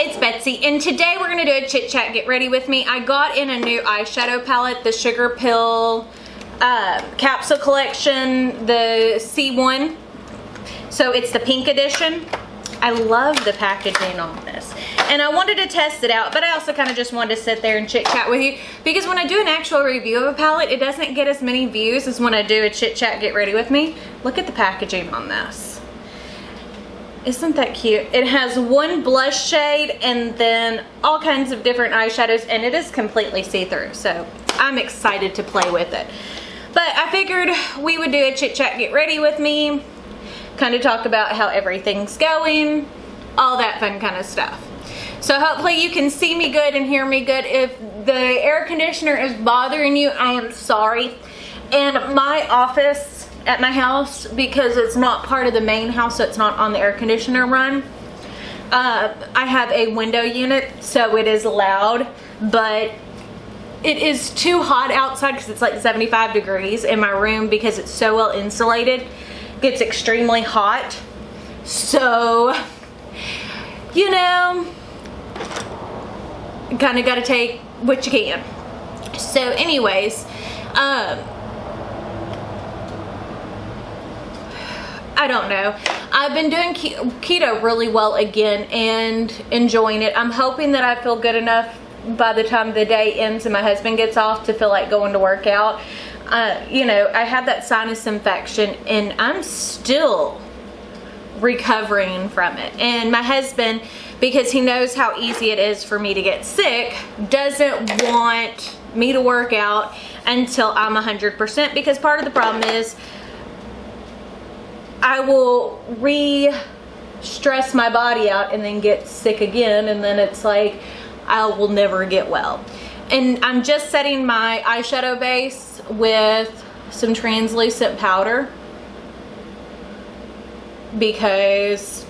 it's Betsy, and today we're gonna do a chit chat. Get ready with me. I got in a new eyeshadow palette, the Sugar Pill capsule collection, the C1. So it's the pink edition. I love the packaging on this, and I wanted to test it out, but I also kind of just wanted to sit there and chit chat with you, because when I do an actual review of a palette, it doesn't get as many views as when I do a chit chat. Get ready with me. Look at the packaging on this. Isn't that cute? It has one blush shade and then all kinds of different eyeshadows, and it is completely see-through, so I'm excited to play with it. But I figured we would do a chit chat, get ready with me, kind of talk about how everything's going, all that fun kind of stuff. So hopefully you can see me good and hear me good. If the air conditioner is bothering you, I am sorry. And my office at my house, because it's not part of the main house, so it's not on the air conditioner run, I have a window unit, so it is loud, but it is too hot outside because it's like 75 degrees in my room because it's so well insulated. It gets extremely hot, so you know, kind of got to take what you can. So anyways, I don't know. I've been doing keto really well again and enjoying it. I'm hoping that I feel good enough by the time the day ends and my husband gets off to feel like going to work out. You know, I have that sinus infection and I'm still recovering from it. And my husband, because he knows how easy it is for me to get sick, doesn't want me to work out until I'm 100%, because part of the problem is I will re-stress my body out and then get sick again, and then it's like I will never get well. And I'm just setting my eyeshadow base with some translucent powder, because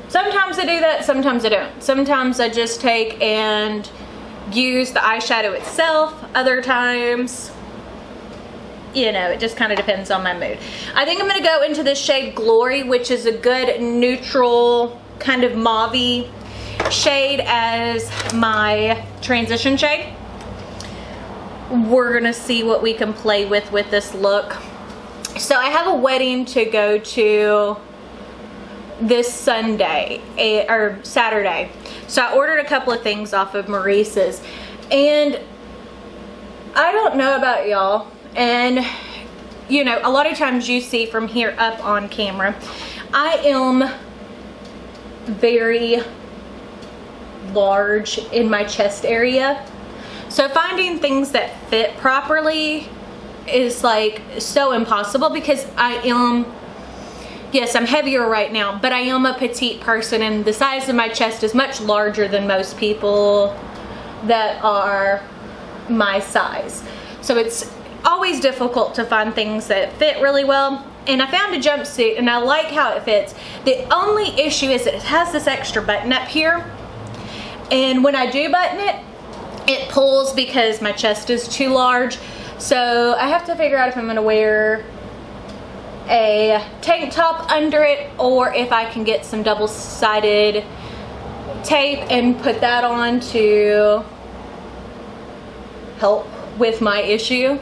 sometimes I do that, sometimes I don't. Sometimes I just take and use the eyeshadow itself. Other times, you know, it just kind of depends on my mood. I think I'm going to go into this shade Glory, which is a good neutral kind of mauve-y shade as my transition shade. We're going to see what we can play with this look. So I have a wedding to go to this Sunday, or Saturday. So I ordered a couple of things off of Maurice's, and I don't know about y'all, and you know, a lot of times you see from here up on camera, I am very large in my chest area, so finding things that fit properly is like so impossible, because I am, yes, I'm heavier right now, but I am a petite person, and the size of my chest is much larger than most people that are my size. So it's always difficult to find things that fit really well. And I found a jumpsuit and I like how it fits. The only issue is that it has this extra button up here, and when I do button it, it pulls because my chest is too large. So I have to figure out if I'm going to wear a tank top under it, or if I can get some double-sided tape and put that on to help with my issue.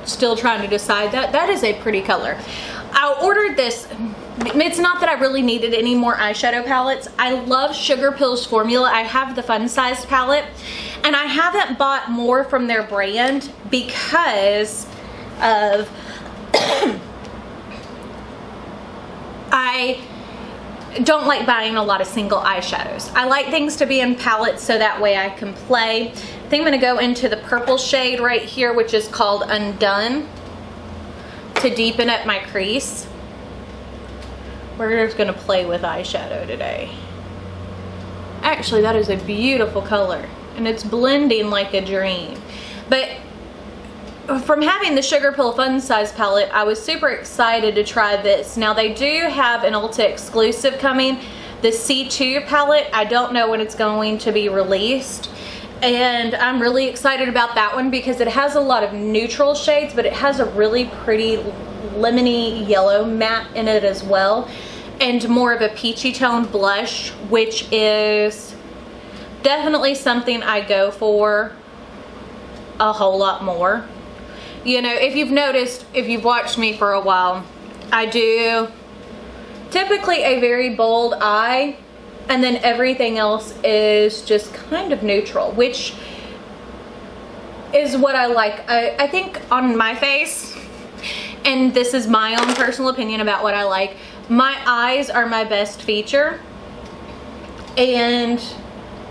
Still trying to decide that. That is a pretty color. I ordered this. It's not that I really needed any more eyeshadow palettes. I love Sugar Pill's formula. I have the fun sized palette, and I haven't bought more from their brand because of I don't like buying a lot of single eyeshadows. I like things to be in palettes so that way I can play. I think I'm going to go into the purple shade right here, which is called Undone, to deepen up my crease. We're just going to play with eyeshadow today. Actually, that is a beautiful color, and it's blending like a dream. But from having the Sugar Pill Fun Size palette, I was super excited to try this. Now, they do have an Ulta exclusive coming, the C2 palette. I don't know when it's going to be released, and I'm really excited about that one because it has a lot of neutral shades, but it has a really pretty lemony yellow matte in it as well. and more of a peachy toned blush, which is definitely something I go for a whole lot more. You know, if you've noticed, if you've watched me for a while, I do typically a very bold eye, and then everything else is just kind of neutral, which is what I like. I think on my face, and this is my own personal opinion about what I like, my eyes are my best feature, and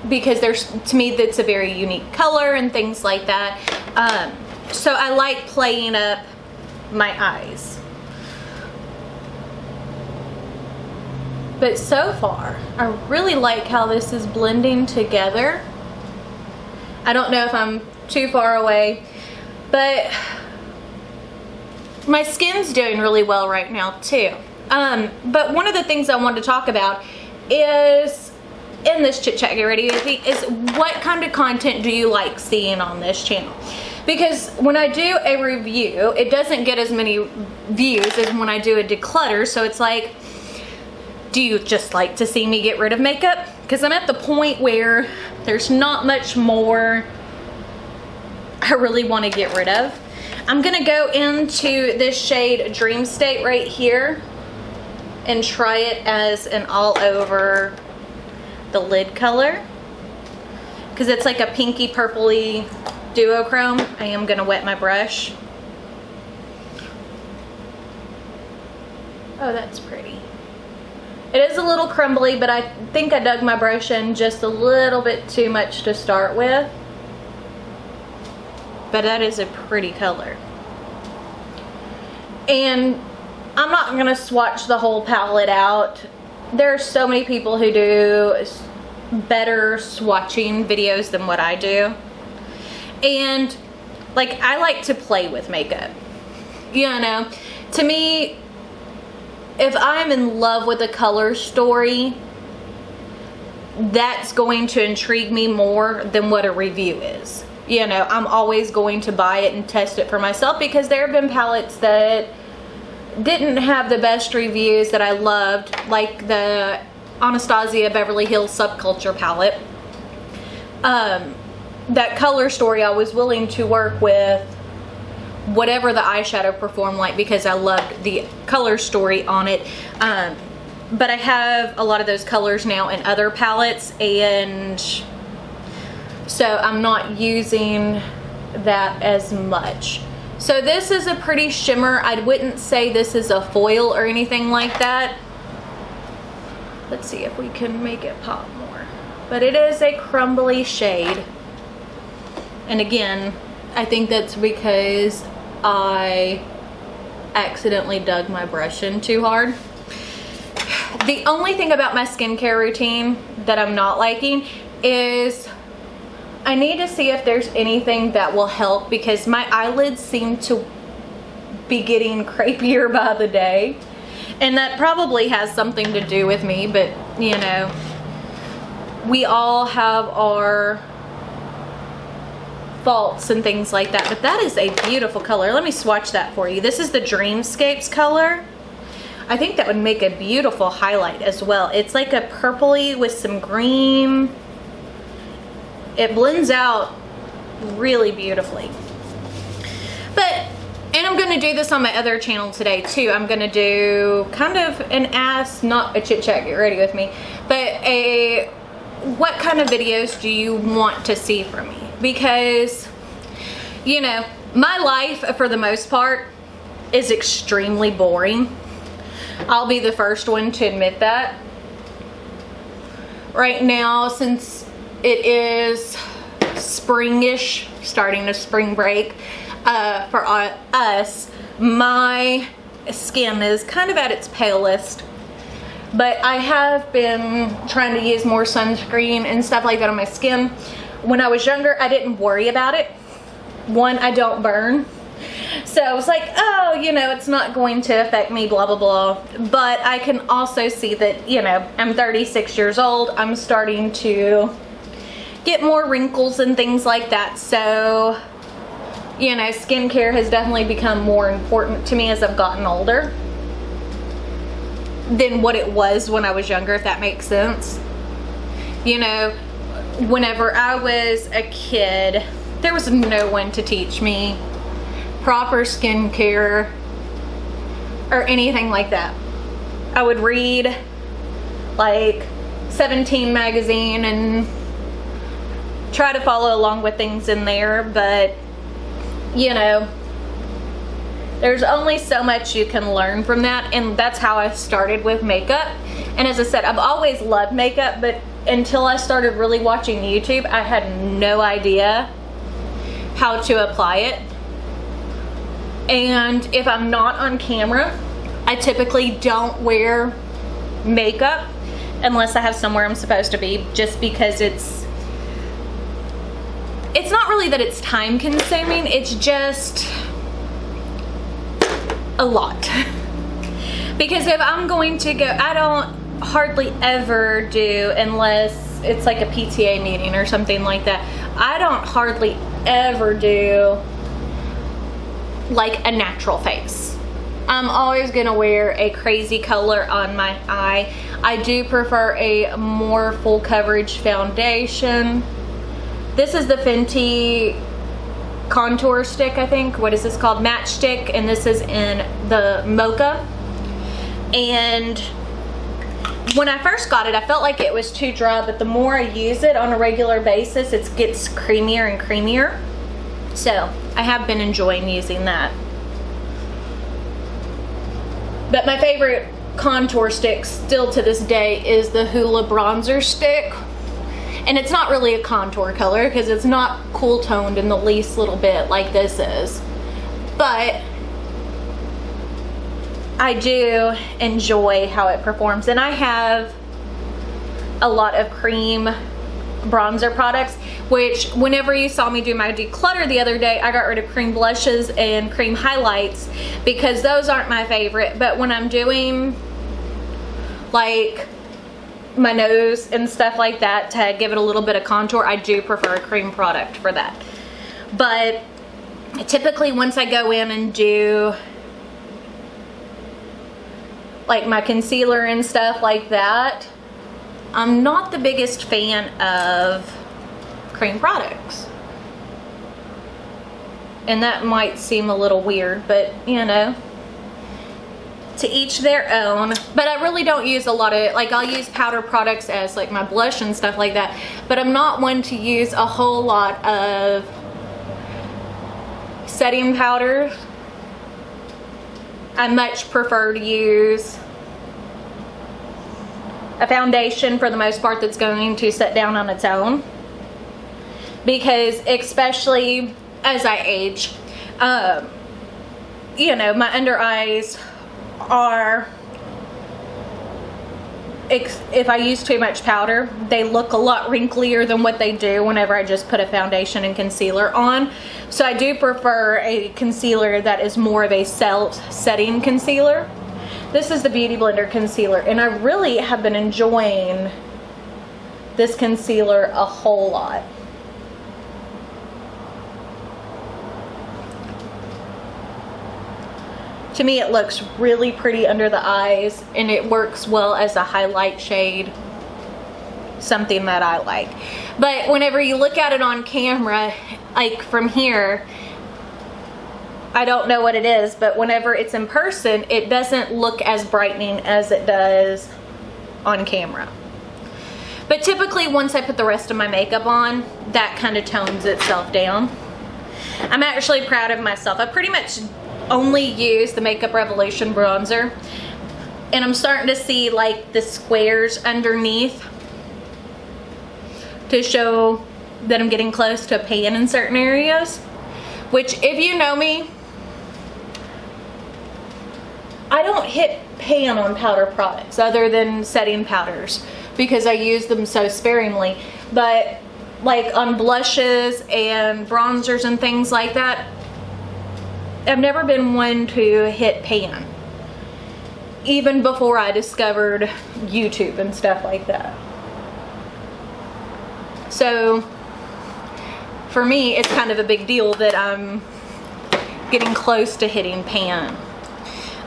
because there's, to me, that's a very unique color and things like that. So I like playing up my eyes. But so far, I really like how this is blending together. I don't know if I'm too far away, but my skin's doing really well right now too. But one of the things I wanted to talk about is, in this Chit Chat Get Ready With Me, is what kind of content do you like seeing on this channel? Because when I do a review, it doesn't get as many views as when I do a declutter. So it's like, do you just like to see me get rid of makeup? Because I'm at the point where there's not much more I really want to get rid of. I'm gonna go into this shade Dream State right here and try it as an all over the lid color, because it's like a pinky purpley duochrome. I am gonna wet my brush. Oh, that's pretty. It is a little crumbly, but I think I dug my brush in just a little bit too much to start with. But that is a pretty color. And I'm not gonna swatch the whole palette out. There are so many people who do better swatching videos than what I do. And like, I like to play with makeup. You know, to me, if I'm in love with a color story, that's going to intrigue me more than what a review is. You know, I'm always going to buy it and test it for myself, because there have been palettes that didn't have the best reviews that I loved, like the Anastasia Beverly Hills Subculture palette. That color story, I was willing to work with whatever the eyeshadow performed like, because I loved the color story on it. But I have a lot of those colors now in other palettes, and so I'm not using that as much. So this is a pretty shimmer. I wouldn't say this is a foil or anything like that. Let's see if we can make it pop more. But it is a crumbly shade. And again, I think that's because I accidentally dug my brush in too hard. The only thing about my skincare routine that I'm not liking is I need to see if there's anything that will help, because my eyelids seem to be getting crepier by the day. And that probably has something to do with me, but you know, we all have our faults and things like that. But that is a beautiful color. Let me swatch that for you. This is the Dreamscapes color. I think that would make a beautiful highlight as well. It's like a purpley with some green. It blends out really beautifully. And I'm gonna do this on my other channel today too. I'm gonna do kind of not a Chit Chat Get Ready With Me, but what kind of videos do you want to see from me? Because, you know, my life for the most part is extremely boring. I'll be the first one to admit that. Right now, since it is springish, starting to spring break for us, my skin is kind of at its palest. But I have been trying to use more sunscreen and stuff like that on my skin. When I was younger, I didn't worry about it. One, I don't burn. So I was like, oh, you know, it's not going to affect me, blah, blah, blah. But I can also see that, you know, I'm 36 years old. I'm starting to get more wrinkles and things like that. So, you know, skincare has definitely become more important to me as I've gotten older. than what it was when I was younger, if that makes sense. You know, whenever I was a kid, there was no one to teach me proper skincare or anything like that. I would read like 17 magazine and try to follow along with things in there, but you know, there's only so much you can learn from that, and that's how I started with makeup. And as I said, I've always loved makeup, but until I started really watching YouTube, I had no idea how to apply it. And if I'm not on camera, I typically don't wear makeup unless I have somewhere I'm supposed to be, just because it's not really that it's time consuming, it's just a lot. Because if I'm going to go, I don't hardly ever do, unless it's like a PTA meeting or something like that, I don't hardly ever do like a natural face. I'm always gonna wear a crazy color on my eye. I do prefer a more full coverage foundation. This is the Fenty contour stick, I think. What is this called? Matchstick, and this is in the Mocha. And when I first got it, I felt like it was too dry, but the more I use it on a regular basis, it gets creamier and creamier. So I have been enjoying using that. But my favorite contour stick still to this day is the Hoola bronzer stick. And it's not really a contour color because it's not cool toned in the least little bit like this is. But I do enjoy how it performs. And I have a lot of cream bronzer products, which whenever you saw me do my declutter the other day, I got rid of cream blushes and cream highlights because those aren't my favorite. But when I'm doing like my nose and stuff like that to give it a little bit of contour, I do prefer a cream product for that. But typically once I go in and do like my concealer and stuff like that, I'm not the biggest fan of cream products. And that might seem a little weird, but you know, to each their own. But I really don't use a lot of, like I'll use powder products as like my blush and stuff like that, but I'm not one to use a whole lot of setting powders. I much prefer to use a foundation for the most part that's going to set down on its own, because especially as I age, you know, my under eyes are, if I use too much powder, they look a lot wrinklier than what they do whenever I just put a foundation and concealer on. So I do prefer a concealer that is more of a self-setting concealer. This is the Beauty Blender concealer, and I really have been enjoying this concealer a whole lot. To me, it looks really pretty under the eyes, and it works well as a highlight shade, something that I like. But whenever you look at it on camera, like from here, I don't know what it is, but whenever it's in person, it doesn't look as brightening as it does on camera. But typically, once I put the rest of my makeup on, that kind of tones itself down. I'm actually proud of myself. I pretty much only use the Makeup Revolution bronzer, and I'm starting to see like the squares underneath to show that I'm getting close to a pan in certain areas, which, if you know me, I don't hit pan on powder products other than setting powders because I use them so sparingly. But like on blushes and bronzers and things like that, I've never been one to hit pan, even before I discovered YouTube and stuff like that. So for me, it's kind of a big deal that I'm getting close to hitting pan.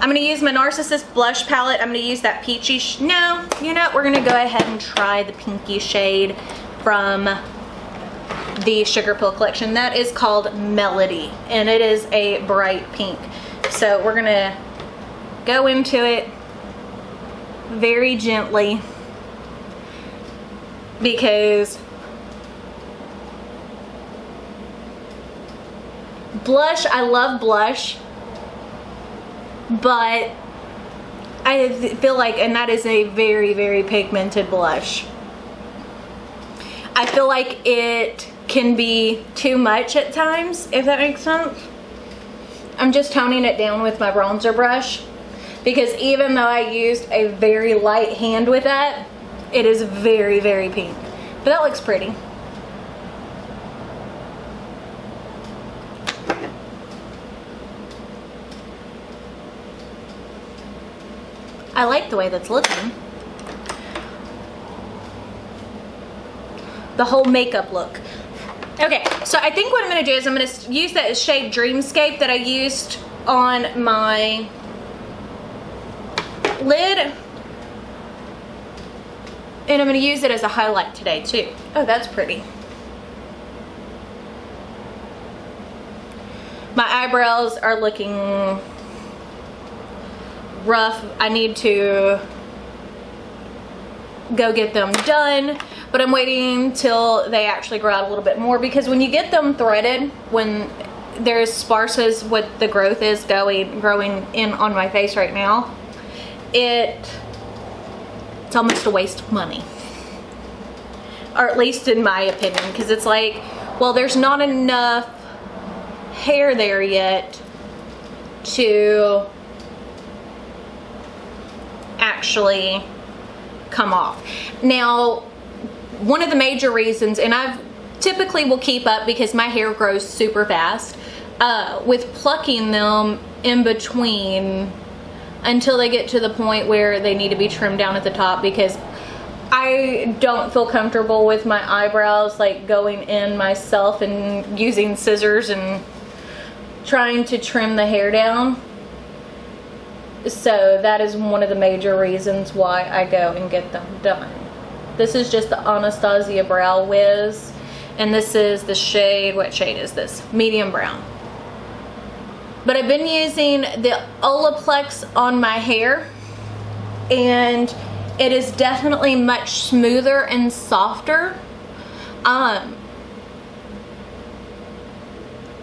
I'm going to use my Narcissist blush palette. I'm going to use that peachy, no, you know, we're going to go ahead and try the pinky shade from the Sugar Pill collection. That is called Melody, and it is a bright pink. So we're going to go into it very gently because blush, I love blush, but I feel like, and that is a very, very pigmented blush. I feel like it can be too much at times, if that makes sense. I'm just toning it down with my bronzer brush because even though I used a very light hand with that, it is very, very pink. But that looks pretty. I like the way that's looking. The whole makeup look. Okay, so I think what I'm going to do is I'm going to use that shade Dreamscape that I used on my lid. And I'm going to use it as a highlight today too. Oh, that's pretty. My eyebrows are looking rough. I need to go get them done, but I'm waiting till they actually grow out a little bit more because when you get them threaded, when they're as sparse as what the growth is growing in on my face right now, it's almost a waste of money, or at least in my opinion, because it's like, well, there's not enough hair there yet to actually come off. Now, one of the major reasons, and I've typically will keep up because my hair grows super fast, with plucking them in between until they get to the point where they need to be trimmed down at the top, because I don't feel comfortable with my eyebrows like going in myself and using scissors and trying to trim the hair down. So that is one of the major reasons why I go and get them done. This is just the Anastasia Brow Wiz, and this is the shade, what shade is this? Medium brown. But I've been using the Olaplex on my hair, and it is definitely much smoother and softer. I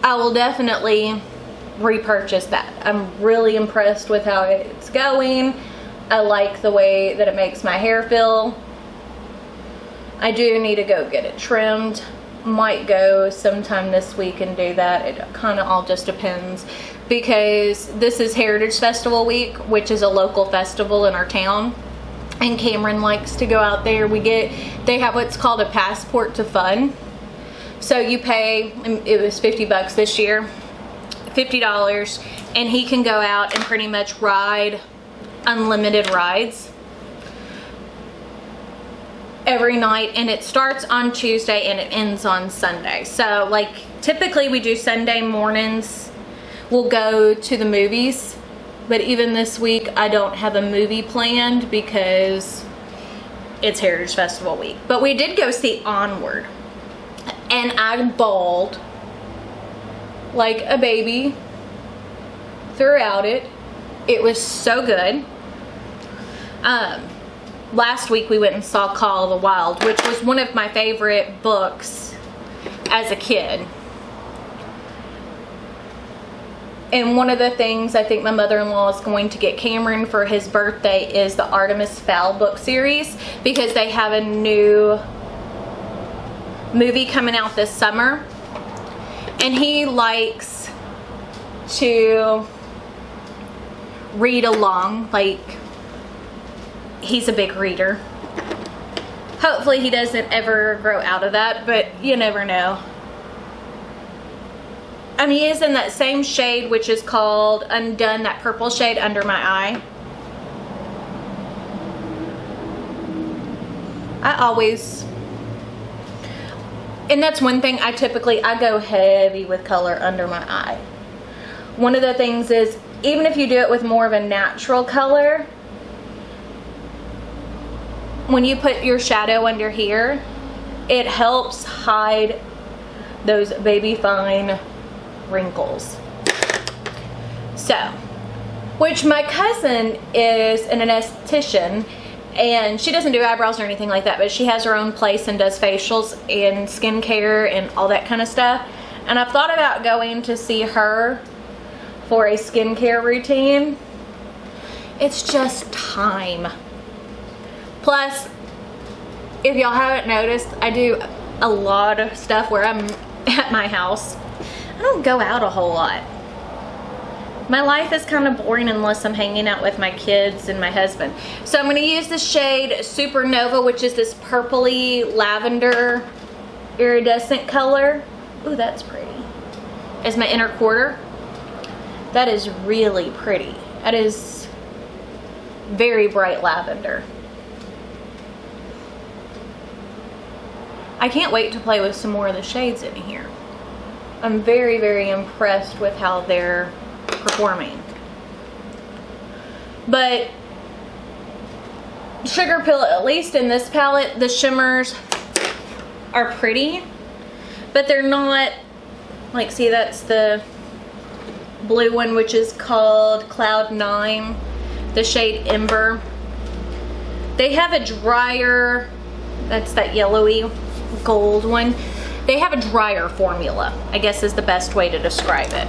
will definitely repurchase that. I'm really impressed with how it's going. I like the way that it makes my hair feel. I do need to go get it trimmed. Might go sometime this week and do that. It kind of all just depends, because this is Heritage Festival week, which is a local festival in our town, and Cameron likes to go out there. They have what's called a passport to fun. So you pay, it was $50 this year, $50, and he can go out and pretty much ride unlimited rides every night, and it starts on Tuesday and it ends on Sunday. So like typically we do Sunday mornings, we'll go to the movies, but even this week I don't have a movie planned because it's Heritage Festival week. But we did go see Onward, and I bawled like a baby throughout it. It was so good. Last week we went and saw Call of the Wild, which was one of my favorite books as a kid. And one of the things I think my mother-in-law is going to get Cameron for his birthday is the Artemis Fowl book series, because they have a new movie coming out this summer, and he likes to read along. Like, he's a big reader. Hopefully he doesn't ever grow out of that, but you never know. He is in that same shade, which is called Undone, that purple shade under my eye. And that's one thing, I go heavy with color under my eye. One of the things is even if you do it with more of a natural color, when you put your shadow under here, it helps hide those baby fine wrinkles. So, which my cousin is an esthetician, and she doesn't do eyebrows or anything like that, but she has her own place and does facials and skincare and all that kind of stuff. And I've thought about going to see her for a skincare routine. It's just time. Plus, if y'all haven't noticed, I do a lot of stuff where I'm at my house. I don't go out a whole lot. My life is kind of boring unless I'm hanging out with my kids and my husband. So I'm going to use the shade Supernova, which is this purpley lavender iridescent color. Ooh, that's pretty. As my inner quarter. That is really pretty. That is very bright lavender. I can't wait to play with some more of the shades in here. I'm very, very impressed with how they're performing. But Sugar Pill, at least in this palette, the shimmers are pretty, but they're not like, see, that's the blue one, which is called Cloud 9, the shade Ember. They have a drier, that's that yellowy gold one. They have a drier formula, I guess is the best way to describe it.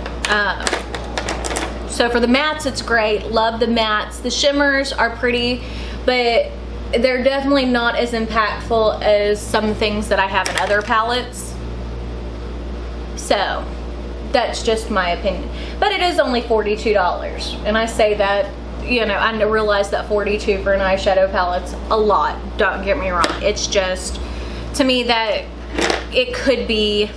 So for the mattes, it's great. Love the mattes. The shimmers are pretty, but they're definitely not as impactful as some things that I have in other palettes. So that's just my opinion. But it is only $42. And I say that, you know, I realize that $42 for an eyeshadow palette's a lot. Don't get me wrong. It's just, to me, that it could be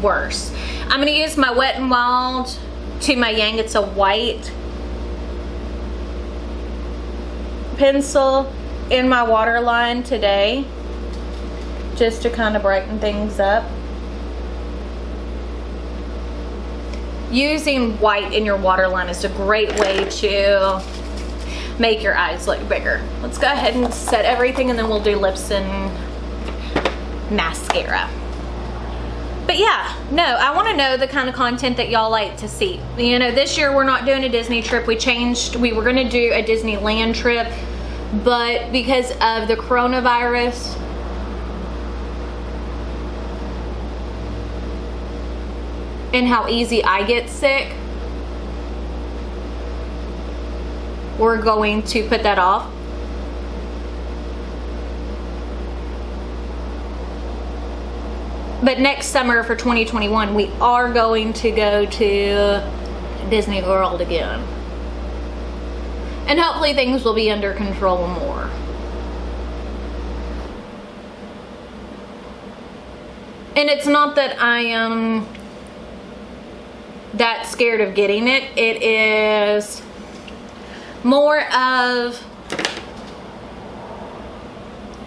worse. I'm going to use my Wet n Wild to my Yang It's a White pencil in my waterline today, just to kind of brighten things up. Using white in your waterline is a great way to make your eyes look bigger. Let's go ahead and set everything, and then we'll do lips and mascara. But yeah, no, I want to know the kind of content that y'all like to see. You know, this year we're not doing a Disney trip. We changed, we were going to do a Disneyland trip, but because of the coronavirus, and how easy I get sick, we're going to put that off. But next summer for 2021, we are going to go to Disney World again. And hopefully things will be under control more. And it's not that I am that scared of getting it. It is more of,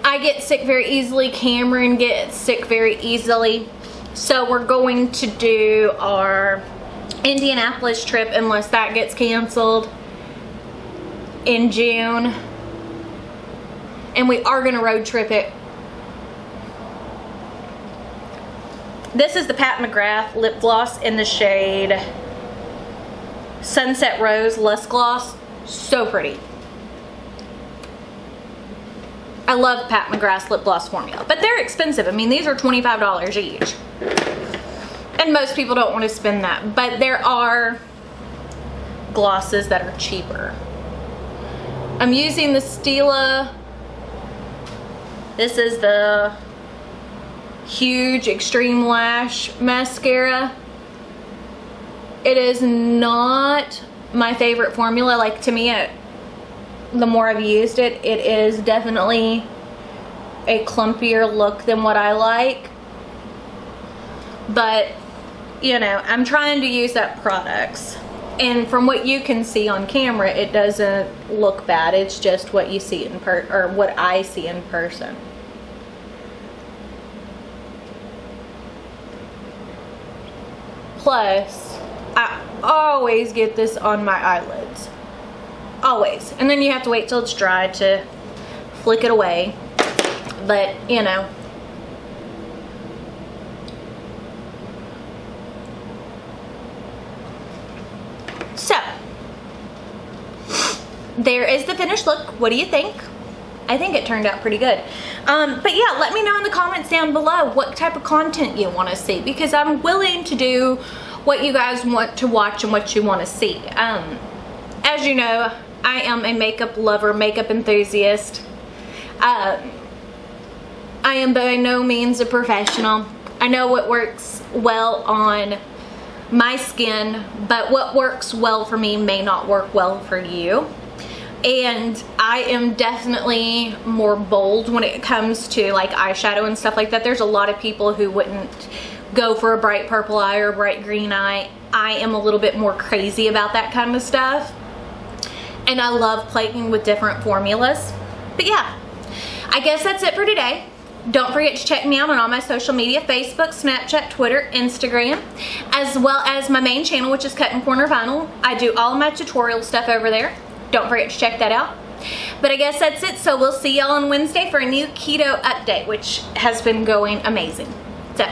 I get sick very easily. Cameron gets sick very easily. So we're going to do our Indianapolis trip, unless that gets canceled, in June. And we are going to road trip it. This is the Pat McGrath lip gloss in the shade Sunset Rose Lush Gloss. So pretty. I love Pat McGrath's lip gloss formula, but they're expensive. I mean, these are $25 each. And most people don't want to spend that, but there are glosses that are cheaper. I'm using the Stila. This is the Huge Extreme Lash Mascara. It is not my favorite formula. Like, to me, the more I've used it, it is definitely a clumpier look than what I like. But, you know, I'm trying to use that products. And from what you can see on camera, it doesn't look bad. It's just what you see in or what I see in person. Plus, always get this on my eyelids. Always. And then you have to wait till it's dry to flick it away. But, you know. So, there is the finished look. What do you think? I think it turned out pretty good. But yeah, let me know in the comments down below what type of content you want to see, because I'm willing to do what you guys want to watch and what you want to see. As you know, I am a makeup lover, makeup enthusiast. I am by no means a professional. I know what works well on my skin, but what works well for me may not work well for you. And I am definitely more bold when it comes to like eyeshadow and stuff like that. There's a lot of people who wouldn't go for a bright purple eye or a bright green eye. I am a little bit more crazy about that kind of stuff. And I love playing with different formulas. But yeah, I guess that's it for today. Don't forget to check me out on all my social media, Facebook, Snapchat, Twitter, Instagram, as well as my main channel, which is Cuttin Corner Vinyl. I do all my tutorial stuff over there. Don't forget to check that out. But I guess that's it. So we'll see y'all on Wednesday for a new keto update, which has been going amazing. So